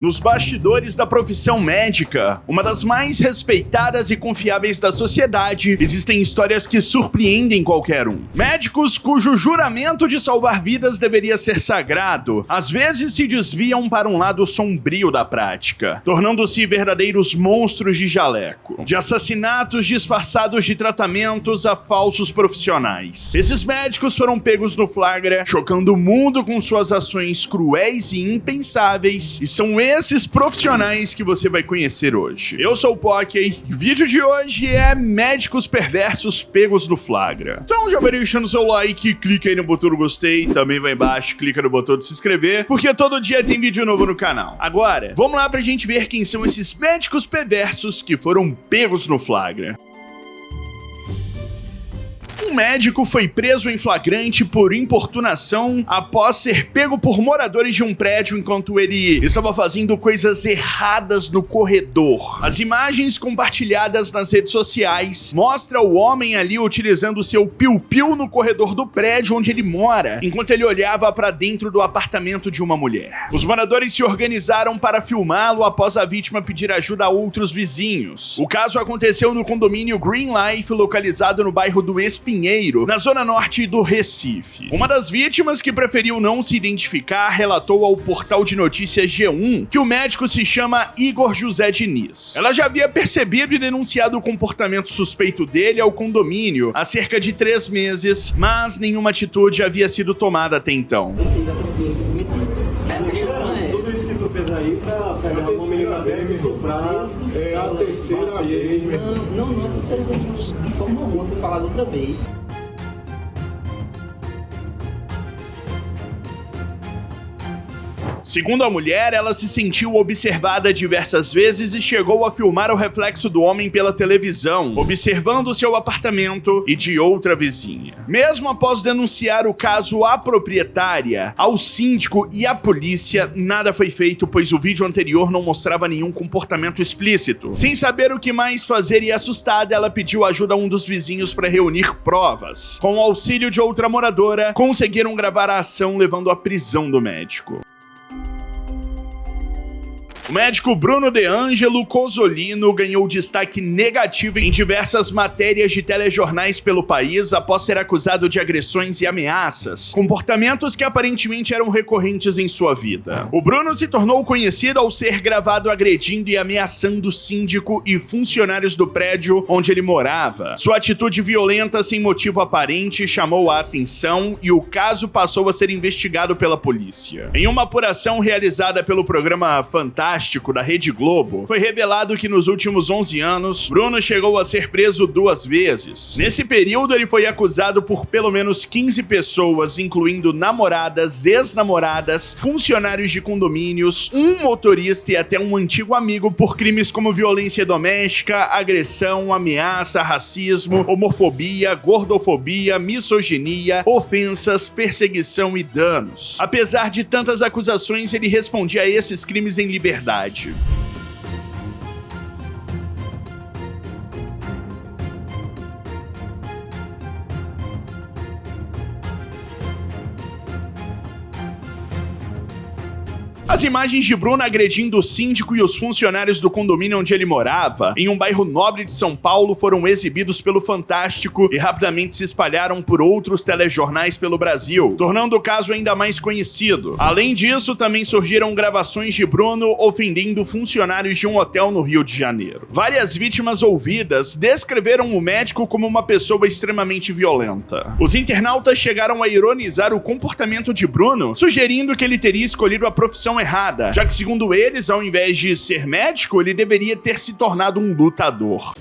Nos bastidores da profissão médica, uma das mais respeitadas e confiáveis da sociedade, existem histórias que surpreendem qualquer um. Médicos cujo juramento de salvar vidas deveria ser sagrado, às vezes se desviam para um lado sombrio da prática, tornando-se verdadeiros monstros de jaleco. De assassinatos disfarçados de tratamentos a falsos profissionais. Esses médicos foram pegos no flagra, chocando o mundo com suas ações cruéis e impensáveis, e são esses profissionais que você vai conhecer hoje. Eu sou o Pocky e o vídeo de hoje é médicos perversos pegos no flagra. Então já vai deixando seu like, clica aí no botão do gostei, também vai embaixo, clica no botão de se inscrever, porque todo dia tem vídeo novo no canal. Agora, vamos lá pra gente ver quem são esses médicos perversos que foram pegos no flagra. Um médico foi preso em flagrante por importunação após ser pego por moradores de um prédio enquanto ele estava fazendo coisas erradas no corredor. As imagens compartilhadas nas redes sociais mostram o homem ali utilizando seu piu-piu no corredor do prédio onde ele mora, enquanto ele olhava para dentro do apartamento de uma mulher. Os moradores se organizaram para filmá-lo após a vítima pedir ajuda a outros vizinhos. O caso aconteceu no condomínio Green Life, localizado no bairro do Espinheiro, na zona norte do Recife. Uma das vítimas, que preferiu não se identificar, relatou ao portal de notícias G1 que o médico se chama Igor José Diniz. Ela já havia percebido e denunciado o comportamento suspeito dele ao condomínio há cerca de 3 meses, mas nenhuma atitude havia sido tomada até então. Tudo isso que tu fez aí pra pegar uma menina dessa e estuprar é a terceira vez. Não, você de forma alguma foi falado outra vez. Segundo a mulher, ela se sentiu observada diversas vezes e chegou a filmar o reflexo do homem pela televisão, observando seu apartamento e de outra vizinha. Mesmo após denunciar o caso à proprietária, ao síndico e à polícia, nada foi feito, pois o vídeo anterior não mostrava nenhum comportamento explícito. Sem saber o que mais fazer e assustada, ela pediu ajuda a um dos vizinhos para reunir provas. Com o auxílio de outra moradora, conseguiram gravar a ação, levando à prisão do médico. O médico Bruno De Angelo Cozzolino ganhou destaque negativo em diversas matérias de telejornais pelo país após ser acusado de agressões e ameaças, comportamentos que aparentemente eram recorrentes em sua vida. O Bruno se tornou conhecido ao ser gravado agredindo e ameaçando o síndico e funcionários do prédio onde ele morava. Sua atitude violenta sem motivo aparente chamou a atenção e o caso passou a ser investigado pela polícia. Em uma apuração realizada pelo programa Fantástico da Rede Globo, foi revelado que nos últimos 11 anos, Bruno chegou a ser preso 2 vezes. Nesse período, ele foi acusado por pelo menos 15 pessoas, incluindo namoradas, ex-namoradas, funcionários de condomínios, um motorista e até um antigo amigo, por crimes como violência doméstica, agressão, ameaça, racismo, homofobia, gordofobia, misoginia, ofensas, perseguição e danos. Apesar de tantas acusações, ele respondia a esses crimes em liberdade. As imagens de Bruno agredindo o síndico e os funcionários do condomínio onde ele morava, em um bairro nobre de São Paulo, foram exibidos pelo Fantástico e rapidamente se espalharam por outros telejornais pelo Brasil, tornando o caso ainda mais conhecido. Além disso, também surgiram gravações de Bruno ofendendo funcionários de um hotel no Rio de Janeiro. Várias vítimas ouvidas descreveram o médico como uma pessoa extremamente violenta. Os internautas chegaram a ironizar o comportamento de Bruno, sugerindo que ele teria escolhido a profissão errada, já que, segundo eles, ao invés de ser médico, ele deveria ter se tornado um lutador.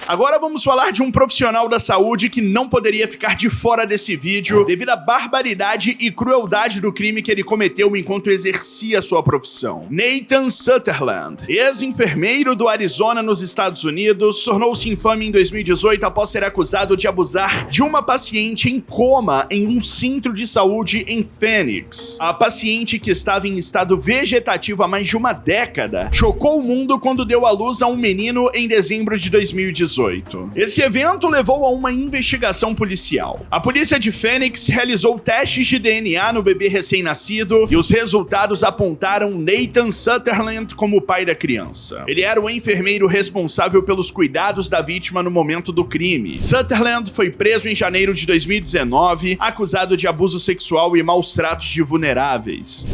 Agora vamos falar de um profissional da saúde que não poderia ficar de fora desse vídeo devido à barbaridade e crueldade do crime que ele cometeu enquanto exercia sua profissão. Nathan Sutherland, ex-enfermeiro do Arizona nos Estados Unidos, tornou-se infame em 2018 após ser acusado de abusar de uma paciente em coma em um centro de saúde em Phoenix. A paciente, que estava em estado vegetativo há mais de uma década, chocou o mundo quando deu à luz a um menino em dezembro de 2018. 2018. Esse evento levou a uma investigação policial. A polícia de Phoenix realizou testes de DNA no bebê recém-nascido e os resultados apontaram Nathan Sutherland como o pai da criança. Ele era o enfermeiro responsável pelos cuidados da vítima no momento do crime. Sutherland foi preso em janeiro de 2019, acusado de abuso sexual e maus tratos de vulneráveis.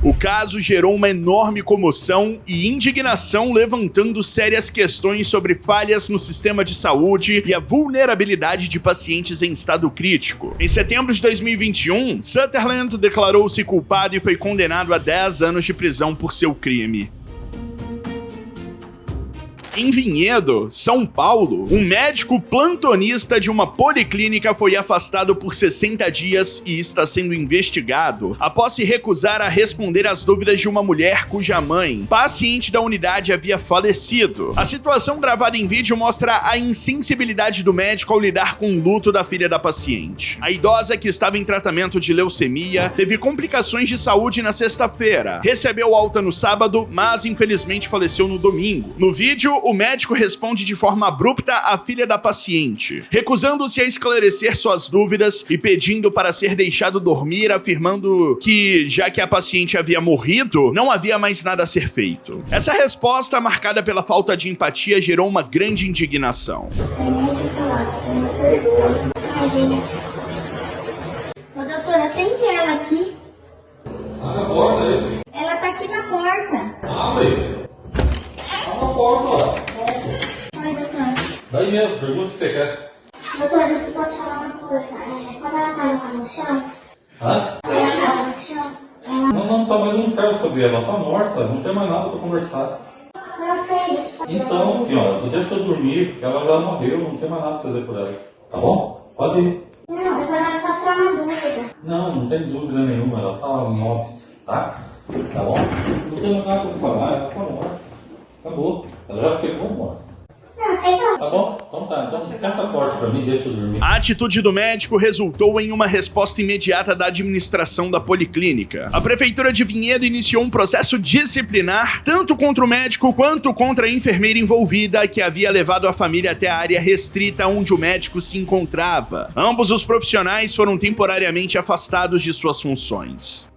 O caso gerou uma enorme comoção e indignação, levantando sérias questões sobre falhas no sistema de saúde e a vulnerabilidade de pacientes em estado crítico. Em setembro de 2021, Sutherland declarou-se culpado e foi condenado a 10 anos de prisão por seu crime. Em Vinhedo, São Paulo, um médico plantonista de uma policlínica foi afastado por 60 dias e está sendo investigado após se recusar a responder às dúvidas de uma mulher cuja mãe, paciente da unidade, havia falecido. A situação gravada em vídeo mostra a insensibilidade do médico ao lidar com o luto da filha da paciente. A idosa, que estava em tratamento de leucemia, teve complicações de saúde na sexta-feira, recebeu alta no sábado, mas infelizmente faleceu no domingo. No vídeo, o médico responde de forma abrupta à filha da paciente, recusando-se a esclarecer suas dúvidas e pedindo para ser deixado dormir, afirmando que, já que a paciente havia morrido, não havia mais nada a ser feito. Essa resposta, marcada pela falta de empatia, gerou uma grande indignação. Ô, doutora, atende ela aqui. Na porta aí. Ela tá aqui na porta. Abre. Tá na porta, ó. Oi, doutora. Daí mesmo, pergunta o que você quer. Doutora, deixa eu só te falar uma coisa. Quando ela tava no chão, Hã? ela tava no chão, Não, tá, mas eu não quero saber. Ela tá morta, não tem mais nada pra conversar. não sei, deixa eu só te falar. Então, senhora, deixa eu dormir, porque ela já morreu, não tem mais nada pra fazer por ela. Tá bom? Pode ir. Não, eu só quero só tirar uma dúvida. Não tem dúvida nenhuma, ela tá em óbito, tá? Tá bom? Não tem nada pra falar, ela tá morta. Acabou. Ela já ficou morta. Não, sei não. Tá bom? Então tá. Então fecha a porta pra mim, deixa eu dormir. A atitude do médico resultou em uma resposta imediata da administração da policlínica. A prefeitura de Vinhedo iniciou um processo disciplinar tanto contra o médico quanto contra a enfermeira envolvida, que havia levado a família até a área restrita onde o médico se encontrava. Ambos os profissionais foram temporariamente afastados de suas funções.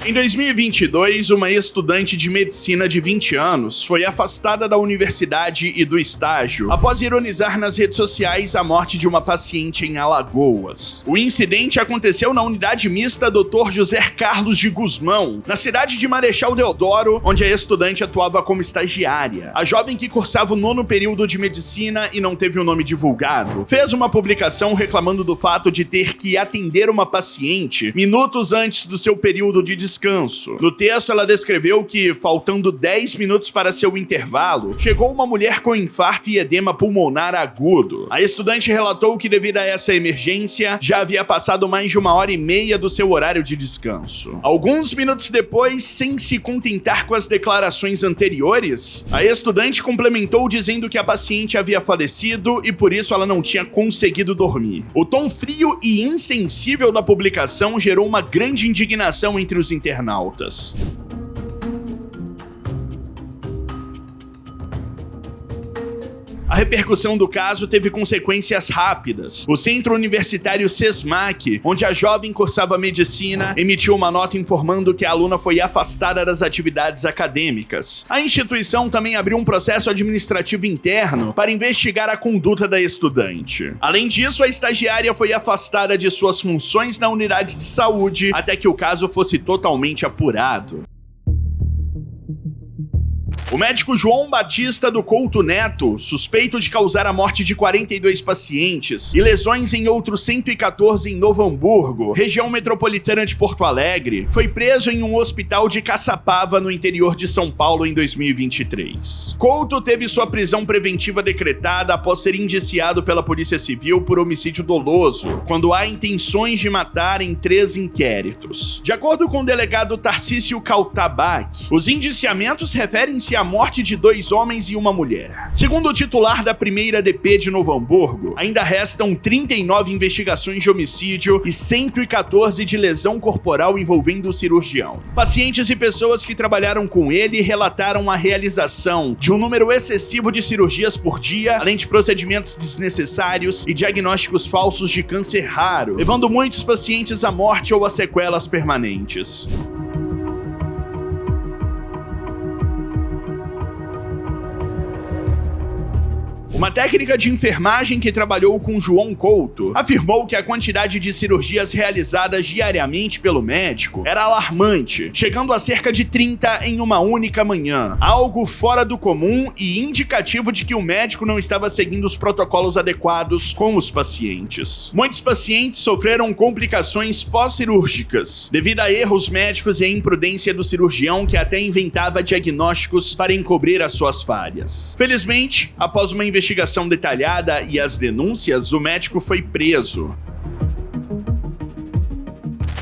Em 2022, uma estudante de medicina de 20 anos foi afastada da universidade e do estágio após ironizar nas redes sociais a morte de uma paciente em Alagoas. O incidente aconteceu na unidade mista Dr. José Carlos de Guzmão, na cidade de Marechal Deodoro, onde a estudante atuava como estagiária. A jovem, que cursava o 9º período de medicina e não teve o nome divulgado, fez uma publicação reclamando do fato de ter que atender uma paciente minutos antes do seu período de descanso. No texto, ela descreveu que, faltando 10 minutos para seu intervalo, chegou uma mulher com infarto e edema pulmonar agudo. A estudante relatou que, devido a essa emergência, já havia passado mais de 1h30 do seu horário de descanso. Alguns minutos depois, sem se contentar com as declarações anteriores, a estudante complementou dizendo que a paciente havia falecido e por isso ela não tinha conseguido dormir. O tom frio e insensível da publicação gerou uma grande indignação entre os internautas. A repercussão do caso teve consequências rápidas. O Centro Universitário SESMAC, onde a jovem cursava medicina, emitiu uma nota informando que a aluna foi afastada das atividades acadêmicas. A instituição também abriu um processo administrativo interno para investigar a conduta da estudante. Além disso, a estagiária foi afastada de suas funções na unidade de saúde até que o caso fosse totalmente apurado. O médico João Batista do Couto Neto, suspeito de causar a morte de 42 pacientes e lesões em outros 114 em Novo Hamburgo, região metropolitana de Porto Alegre, foi preso em um hospital de Caçapava, no interior de São Paulo, em 2023. Couto teve sua prisão preventiva decretada após ser indiciado pela Polícia Civil por homicídio doloso, quando há intenções de matar em 3 inquéritos. De acordo com o delegado Tarcísio Caltabac, os indiciamentos referem-se a morte de 2 homens e uma mulher. Segundo o titular da primeira DP de Novo Hamburgo, ainda restam 39 investigações de homicídio e 114 de lesão corporal envolvendo o cirurgião. Pacientes e pessoas que trabalharam com ele relataram a realização de um número excessivo de cirurgias por dia, além de procedimentos desnecessários e diagnósticos falsos de câncer raro, levando muitos pacientes à morte ou a sequelas permanentes. Uma técnica de enfermagem que trabalhou com João Couto afirmou que a quantidade de cirurgias realizadas diariamente pelo médico era alarmante, chegando a cerca de 30 em uma única manhã, algo fora do comum e indicativo de que o médico não estava seguindo os protocolos adequados com os pacientes. Muitos pacientes sofreram complicações pós-cirúrgicas, devido a erros médicos e a imprudência do cirurgião que até inventava diagnósticos para encobrir as suas falhas. Felizmente, após uma investigação detalhada e as denúncias, o médico foi preso.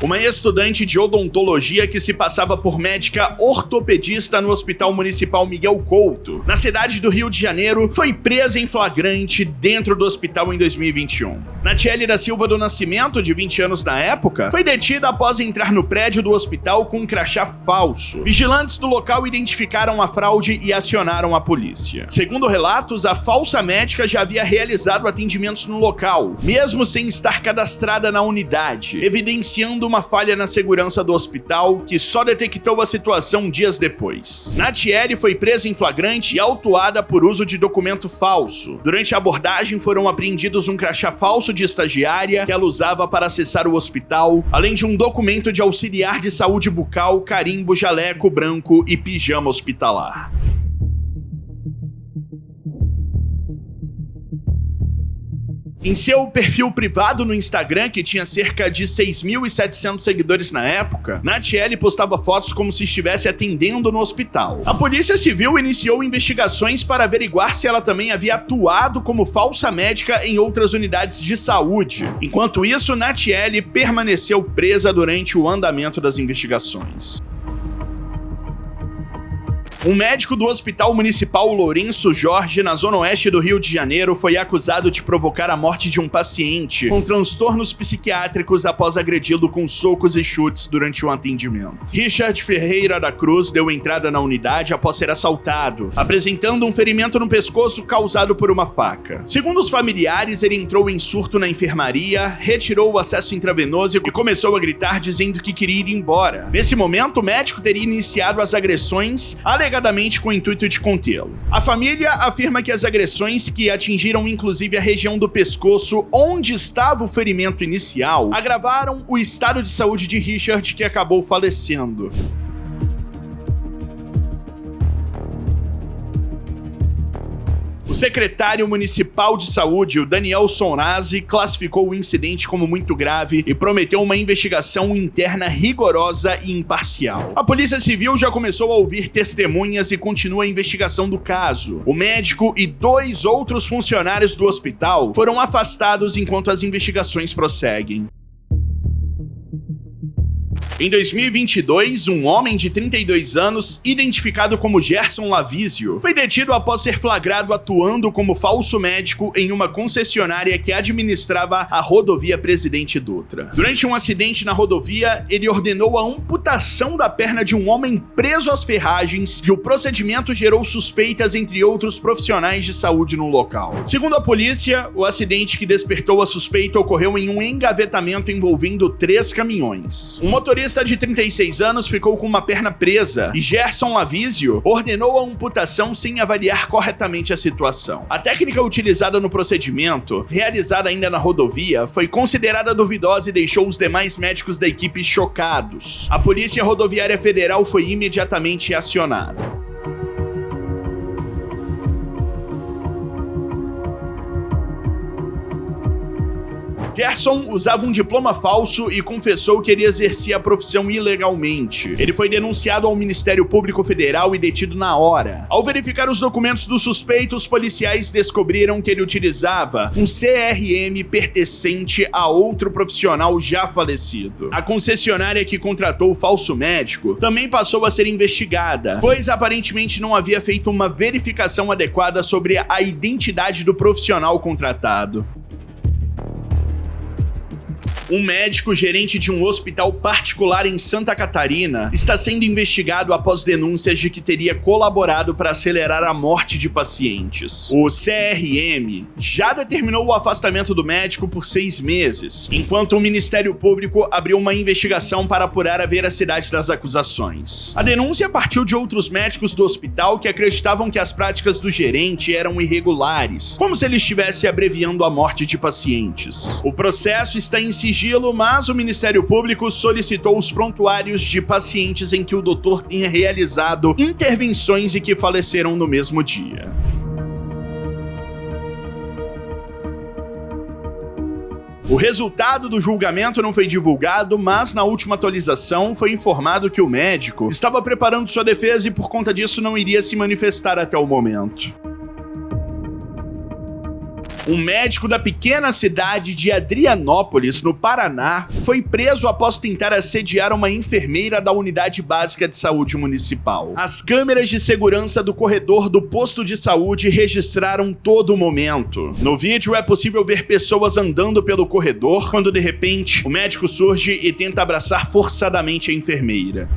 Uma estudante de odontologia que se passava por médica ortopedista no Hospital Municipal Miguel Couto, na cidade do Rio de Janeiro, foi presa em flagrante dentro do hospital em 2021. Natiele da Silva do Nascimento, de 20 anos na época, foi detida após entrar no prédio do hospital com um crachá falso. Vigilantes do local identificaram a fraude e acionaram a polícia. Segundo relatos, a falsa médica já havia realizado atendimentos no local, mesmo sem estar cadastrada na unidade, evidenciando uma falha na segurança do hospital, que só detectou a situação dias depois. Natiele foi presa em flagrante e autuada por uso de documento falso. Durante a abordagem foram apreendidos um crachá falso de estagiária que ela usava para acessar o hospital, além de um documento de auxiliar de saúde bucal, carimbo, jaleco branco e pijama hospitalar. Em seu perfil privado no Instagram, que tinha cerca de 6.700 seguidores na época, Natiele postava fotos como se estivesse atendendo no hospital. A Polícia Civil iniciou investigações para averiguar se ela também havia atuado como falsa médica em outras unidades de saúde. Enquanto isso, Natiele permaneceu presa durante o andamento das investigações. Um médico do Hospital Municipal Lourenço Jorge, na zona oeste do Rio de Janeiro, foi acusado de provocar a morte de um paciente com transtornos psiquiátricos após agredi-lo com socos e chutes durante um atendimento. Richard Ferreira da Cruz deu entrada na unidade após ser assaltado, apresentando um ferimento no pescoço causado por uma faca. Segundo os familiares, ele entrou em surto na enfermaria, retirou o acesso intravenoso e começou a gritar dizendo que queria ir embora. Nesse momento, o médico teria iniciado as agressões, alegadamente com o intuito de contê-lo. A família afirma que as agressões, que atingiram inclusive a região do pescoço onde estava o ferimento inicial, agravaram o estado de saúde de Richard, que acabou falecendo. O secretário municipal de saúde, o Daniel Sonazzi, classificou o incidente como muito grave e prometeu uma investigação interna rigorosa e imparcial. A Polícia Civil já começou a ouvir testemunhas e continua a investigação do caso. O médico e 2 outros funcionários do hospital foram afastados enquanto as investigações prosseguem. Em 2022, um homem de 32 anos, identificado como Gerson Lavizio, foi detido após ser flagrado atuando como falso médico em uma concessionária que administrava a rodovia Presidente Dutra. Durante um acidente na rodovia, ele ordenou a amputação da perna de um homem preso às ferragens e o procedimento gerou suspeitas entre outros profissionais de saúde no local. Segundo a polícia, o acidente que despertou a suspeita ocorreu em um engavetamento envolvendo 3 caminhões. Um motorista de 36 anos ficou com uma perna presa e Gerson Lavizio ordenou a amputação sem avaliar corretamente a situação. A técnica utilizada no procedimento, realizada ainda na rodovia, foi considerada duvidosa e deixou os demais médicos da equipe chocados. A Polícia Rodoviária Federal foi imediatamente acionada. Gerson usava um diploma falso e confessou que ele exercia a profissão ilegalmente. Ele foi denunciado ao Ministério Público Federal e detido na hora. Ao verificar os documentos do suspeito, os policiais descobriram que ele utilizava um CRM pertencente a outro profissional já falecido. A concessionária que contratou o falso médico também passou a ser investigada, pois aparentemente não havia feito uma verificação adequada sobre a identidade do profissional contratado. Um médico gerente de um hospital particular em Santa Catarina está sendo investigado após denúncias de que teria colaborado para acelerar a morte de pacientes. O CRM já determinou o afastamento do médico por 6 meses, enquanto o Ministério Público abriu uma investigação para apurar a veracidade das acusações. A denúncia partiu de outros médicos do hospital que acreditavam que as práticas do gerente eram irregulares, como se ele estivesse abreviando a morte de pacientes. O processo está em sigilo, mas o Ministério Público solicitou os prontuários de pacientes em que o doutor tenha realizado intervenções e que faleceram no mesmo dia. O resultado do julgamento não foi divulgado, mas na última atualização foi informado que o médico estava preparando sua defesa e por conta disso não iria se manifestar até o momento. Um médico da pequena cidade de Adrianópolis, no Paraná, foi preso após tentar assediar uma enfermeira da Unidade Básica de Saúde Municipal. As câmeras de segurança do corredor do posto de saúde registraram todo o momento. No vídeo é possível ver pessoas andando pelo corredor, quando de repente o médico surge e tenta abraçar forçadamente a enfermeira.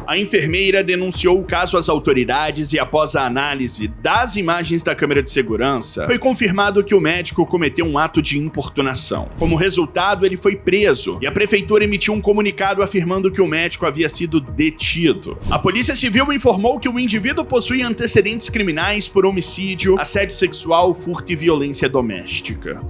A enfermeira denunciou o caso às autoridades e após a análise das imagens da câmera de segurança, foi confirmado que o médico cometeu um ato de importunação. Como resultado, ele foi preso e a prefeitura emitiu um comunicado afirmando que o médico havia sido detido. A Polícia Civil informou que o indivíduo possuía antecedentes criminais por homicídio, assédio sexual, furto e violência doméstica.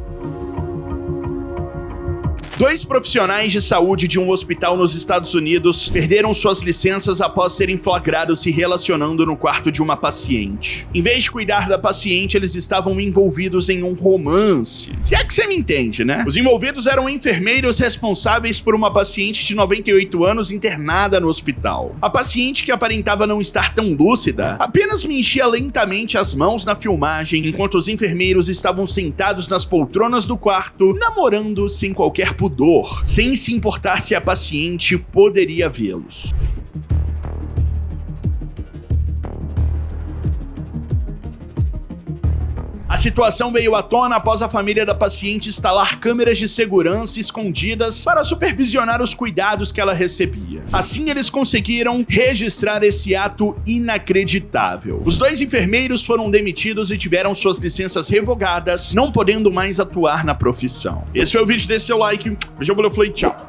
2 profissionais de saúde de um hospital nos Estados Unidos perderam suas licenças após serem flagrados se relacionando no quarto de uma paciente. Em vez de cuidar da paciente, eles estavam envolvidos em um romance. Se é que você me entende, né? Os envolvidos eram enfermeiros responsáveis por uma paciente de 98 anos internada no hospital. A paciente, que aparentava não estar tão lúcida, apenas mexia lentamente as mãos na filmagem enquanto os enfermeiros estavam sentados nas poltronas do quarto, namorando sem qualquer pudor, sem se importar se a paciente poderia vê-los. A situação veio à tona após a família da paciente instalar câmeras de segurança escondidas para supervisionar os cuidados que ela recebia. Assim, eles conseguiram registrar esse ato inacreditável. Os 2 enfermeiros foram demitidos e tiveram suas licenças revogadas, não podendo mais atuar na profissão. Esse foi o vídeo, desse seu like, beijão, falou, tchau.